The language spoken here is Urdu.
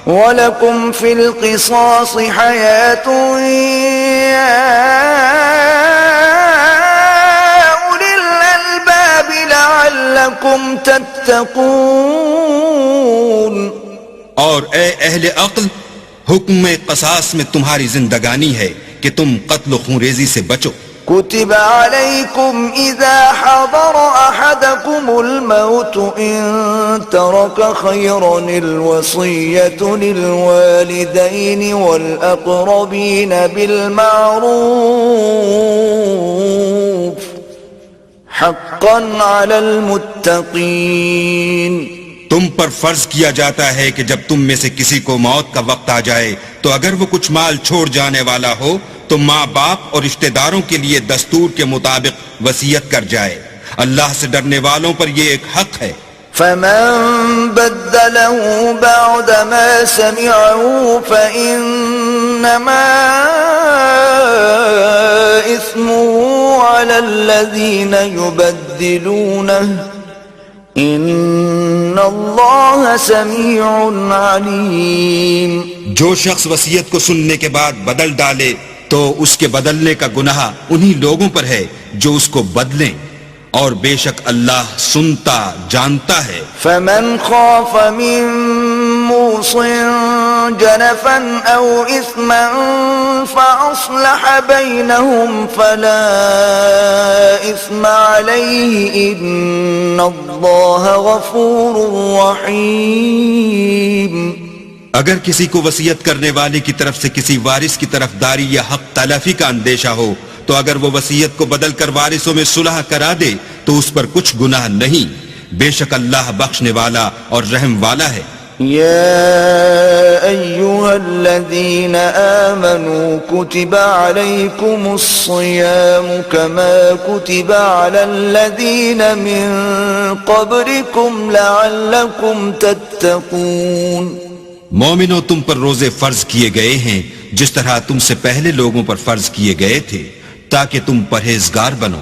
وَلَكُمْ فِي الْقِصَاصِ حَيَاةٌ يَا أُولِي الْأَلْبَابِ لَعَلَّكُمْ تَتَّقُونَ۔ اور اے اہل عقل، حکم قصاص میں تمہاری زندگانی ہے کہ تم قتل و خونریزی سے بچو۔ كتب عليكم إذا حضر أحدكم الموت إن ترك خيرا الوصية للوالدين والأقربين بالمعروف حقا على المتقين۔ تم پر فرض کیا جاتا ہے کہ جب تم میں سے کسی کو موت کا وقت آ جائے تو اگر وہ کچھ مال چھوڑ جانے والا ہو تو ماں باپ اور رشتہ داروں کے لیے دستور کے مطابق وصیت کر جائے۔ اللہ سے ڈرنے والوں پر یہ ایک حق ہے۔ فمن بدله بعد ما سمعه فإنما إثمه على الذين يبدلونه ان اللہ سمیع علیم۔ جو شخص وصیت کو سننے کے بعد بدل ڈالے تو اس کے بدلنے کا گناہ انہی لوگوں پر ہے جو اس کو بدلیں، اور بے شک اللہ سنتا جانتا ہے۔ فمن خاف من موص جنفا او اثما فاصلح بینہم فلا اثم علیہ ان اللہ غفور رحیم۔ اگر کسی کو وصیت کرنے والے کی طرف سے کسی وارث کی طرف داری یا حق تلافی کا اندیشہ ہو تو اگر وہ وصیت کو بدل کر وارثوں میں صلح کرا دے تو اس پر کچھ گناہ نہیں، بے شک اللہ بخشنے والا اور رحم والا ہے۔ یا ایہا الذین آمنوا کتب علیکم الصیام کما کتب علی الذین من قبلکم لعلکم تتقون۔ مومنو، تم پر روزے فرض کیے گئے ہیں جس طرح تم سے پہلے لوگوں پر فرض کیے گئے تھے تاکہ تم پرہیزگار بنو۔